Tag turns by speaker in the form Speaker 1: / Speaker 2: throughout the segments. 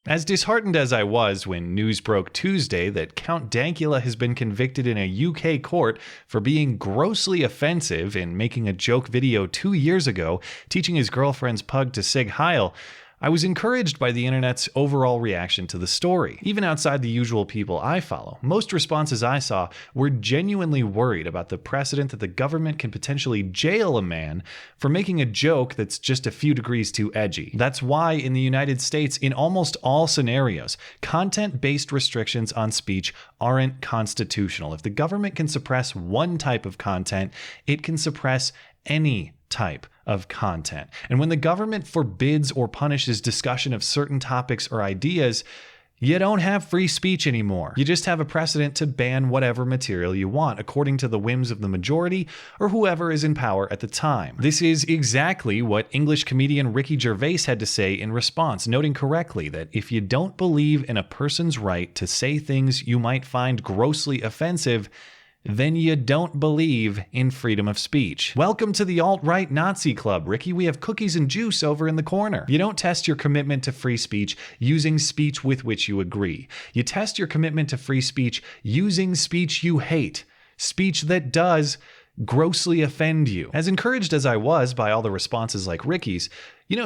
Speaker 1: As disheartened as I was when news broke Tuesday that Count Dankula has been convicted in a UK court for being grossly offensive in making a joke video 2 years ago teaching his girlfriend's pug to sig heil, I was encouraged by the internet's overall reaction to the story. Even outside the usual people I follow, most responses I saw were genuinely worried about the precedent that the government can potentially jail a man for making a joke that's just a few degrees too edgy. That's why in the United States, in almost all scenarios, content-based restrictions on speech aren't constitutional. If the government can suppress one type of content, it can suppress any type of content. And when the government forbids or punishes discussion of certain topics or ideas, you don't have free speech anymore. You just have a precedent to ban whatever material you want, according to the whims of the majority or whoever is in power at the time. This is exactly what English comedian Ricky Gervais had to say in response, noting correctly that if you don't believe in a person's right to say things you might find grossly offensive, then you don't believe in freedom of speech. Welcome to the alt-right Nazi club, Ricky. We have cookies and juice over in the corner. You don't test your commitment to free speech using speech with which you agree. You test your commitment to free speech using speech you hate. Speech that does grossly offend you. As encouraged as I was by all the responses like Ricky's,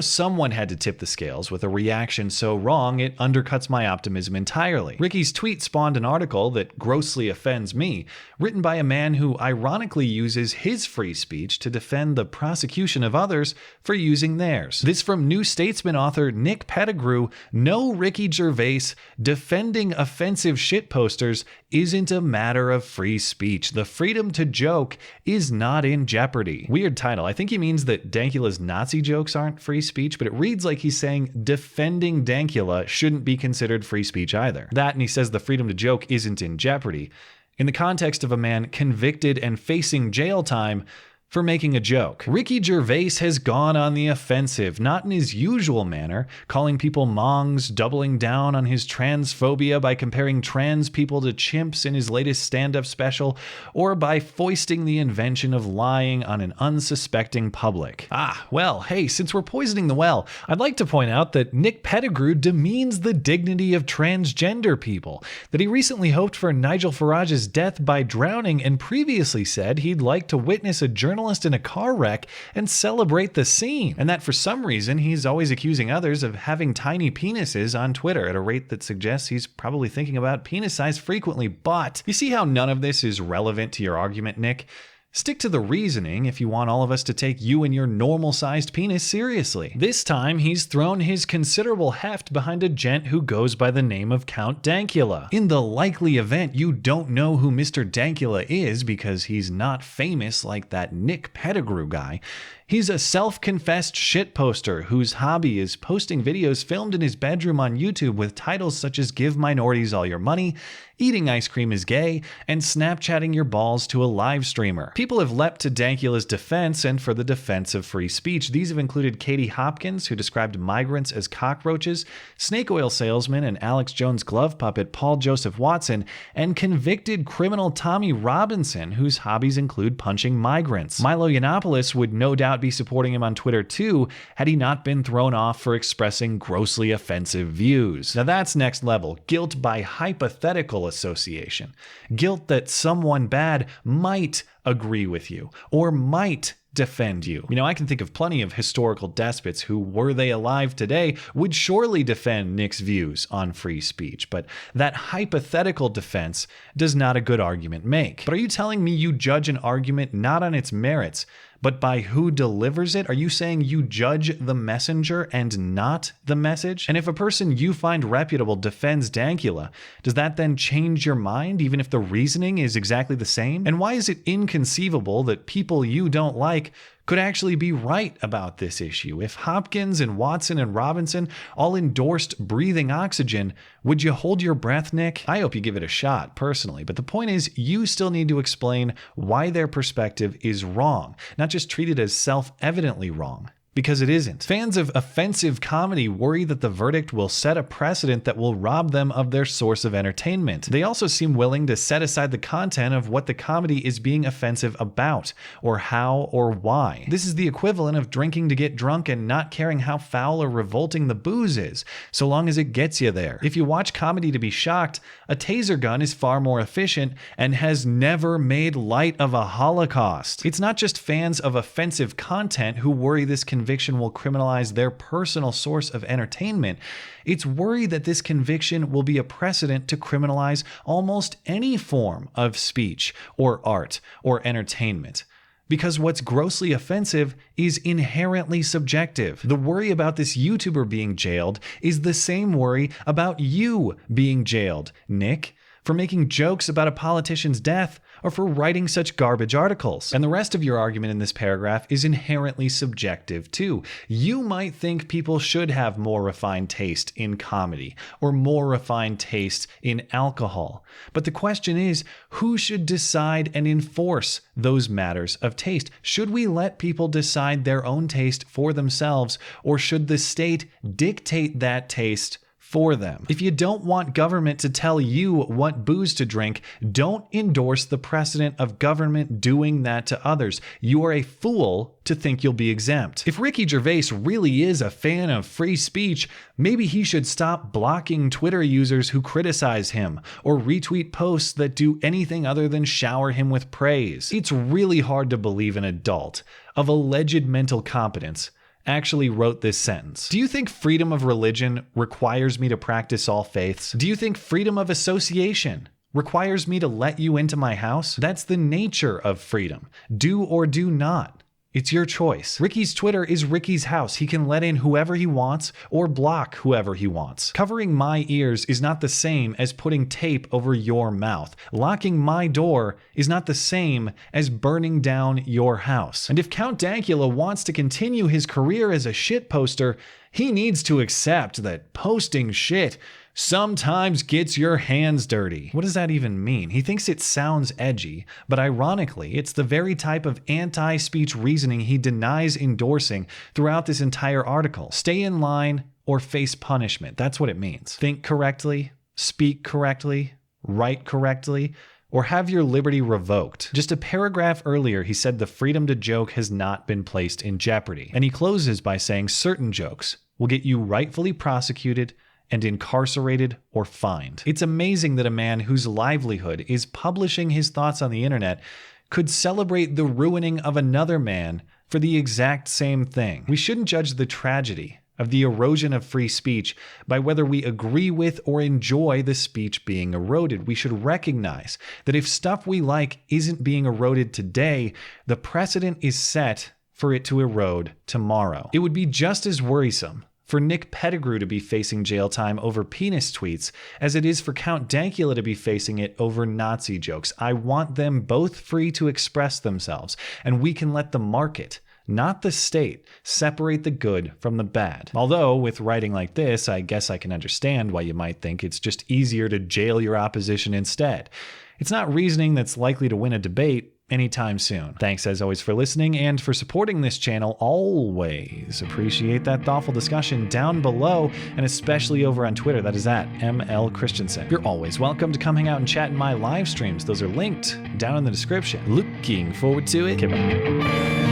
Speaker 1: someone had to tip the scales with a reaction so wrong it undercuts my optimism entirely. Ricky's tweet spawned an article that grossly offends me, written by a man who ironically uses his free speech to defend the prosecution of others for using theirs. This from New Statesman author Nick Pettigrew. No, Ricky Gervais, defending offensive shit posters isn't a matter of free speech. The freedom to joke is not in jeopardy. Weird title. I think he means that Dankula's Nazi jokes aren't free speech, but it reads like he's saying defending Dankula shouldn't be considered free speech either. That, and he says the freedom to joke isn't in jeopardy, in the context of a man convicted and facing jail time for making a joke. Ricky Gervais has gone on the offensive, not in his usual manner, calling people mongs, doubling down on his transphobia by comparing trans people to chimps in his latest stand-up special, or by foisting the invention of lying on an unsuspecting public. Well, hey, since we're poisoning the well, I'd like to point out that Nick Pettigrew demeans the dignity of transgender people, that he recently hoped for Nigel Farage's death by drowning and previously said he'd like to witness a journalist in a car wreck and celebrate the scene, and that for some reason he's always accusing others of having tiny penises on Twitter at a rate that suggests he's probably thinking about penis size frequently. But you see how none of this is relevant to your argument, Nick? Stick to the reasoning if you want all of us to take you and your normal-sized penis seriously. This time, he's thrown his considerable heft behind a gent who goes by the name of Count Dankula. In the likely event you don't know who Mr. Dankula is because he's not famous like that Nick Pettigrew guy, he's a self-confessed shitposter whose hobby is posting videos filmed in his bedroom on YouTube with titles such as "Give minorities all your money," "Eating ice cream is gay," and "Snapchatting your balls to a live streamer." People have leapt to Dankula's defense and for the defense of free speech. These have included Katie Hopkins, who described migrants as cockroaches, snake oil salesman and Alex Jones glove puppet Paul Joseph Watson, and convicted criminal Tommy Robinson, whose hobbies include punching migrants. Milo Yiannopoulos would no doubt be supporting him on Twitter too, had he not been thrown off for expressing grossly offensive views. Now that's next level. Guilt by hypothetical association. Guilt that someone bad might agree with you or might defend you. I can think of plenty of historical despots who, were they alive today, would surely defend Nick's views on free speech, but that hypothetical defense does not a good argument make. But are you telling me you judge an argument not on its merits, but by who delivers it? Are you saying you judge the messenger and not the message? And if a person you find reputable defends Dankula, does that then change your mind, even if the reasoning is exactly the same? And why is it inconceivable that people you don't like could actually be right about this issue? If Hopkins and Watson and Robinson all endorsed breathing oxygen, would you hold your breath, Nick? I hope you give it a shot, personally. But the point is, you still need to explain why their perspective is wrong, not just treat it as self-evidently wrong. because it isn't. Fans of offensive comedy worry that the verdict will set a precedent that will rob them of their source of entertainment. They also seem willing to set aside the content of what the comedy is being offensive about, or how or why. This is the equivalent of drinking to get drunk and not caring how foul or revolting the booze is, so long as it gets you there. If you watch comedy to be shocked, a taser gun is far more efficient and has never made light of a Holocaust. It's not just fans of offensive content who worry this conviction will criminalize their personal source of entertainment. It's worry that this conviction will be a precedent to criminalize almost any form of speech or art or entertainment. Because what's grossly offensive is inherently subjective. The worry about this YouTuber being jailed is the same worry about you being jailed, Nick, for making jokes about a politician's death or for writing such garbage articles. And the rest of your argument in this paragraph is inherently subjective too. You might think people should have more refined taste in comedy or more refined taste in alcohol. But the question is, who should decide and enforce those matters of taste? Should we let people decide their own taste for themselves, or should the state dictate that taste for them? If you don't want government to tell you what booze to drink, don't endorse the precedent of government doing that to others. You are a fool to think you'll be exempt. If Ricky Gervais really is a fan of free speech, maybe he should stop blocking Twitter users who criticize him or retweet posts that do anything other than shower him with praise. It's really hard to believe an adult of alleged mental competence actually wrote this sentence. Do you think freedom of religion requires me to practice all faiths? Do you think freedom of association requires me to let you into my house? That's the nature of freedom. Do or do not. It's your choice. Ricky's Twitter is Ricky's house. He can let in whoever he wants or block whoever he wants. Covering my ears is not the same as putting tape over your mouth. Locking my door is not the same as burning down your house. And if Count Dankula wants to continue his career as a shit poster, he needs to accept that posting shit sometimes gets your hands dirty. What does that even mean? He thinks it sounds edgy, but ironically, it's the very type of anti-speech reasoning he denies endorsing throughout this entire article. Stay in line or face punishment. That's what it means. Think correctly, speak correctly, write correctly, or have your liberty revoked. Just a paragraph earlier, he said the freedom to joke has not been placed in jeopardy. And he closes by saying certain jokes will get you rightfully prosecuted and incarcerated or fined. It's amazing that a man whose livelihood is publishing his thoughts on the internet could celebrate the ruining of another man for the exact same thing. We shouldn't judge the tragedy of the erosion of free speech by whether we agree with or enjoy the speech being eroded. We should recognize that if stuff we like isn't being eroded today, the precedent is set for it to erode tomorrow. It would be just as worrisome for Nick Pettigrew to be facing jail time over penis tweets as it is for Count Dankula to be facing it over Nazi jokes. I want them both free to express themselves, and we can let the market, not the state, separate the good from the bad. Although, with writing like this, I guess I can understand why you might think it's just easier to jail your opposition instead. It's not reasoning that's likely to win a debate anytime soon. Thanks as always for listening and for supporting this channel. Always appreciate that thoughtful discussion down below, and especially over on Twitter. That is at ML Christiansen. You're always welcome to come hang out and chat in my live streams. Those are linked down in the description. Looking forward to it. Okay, bye.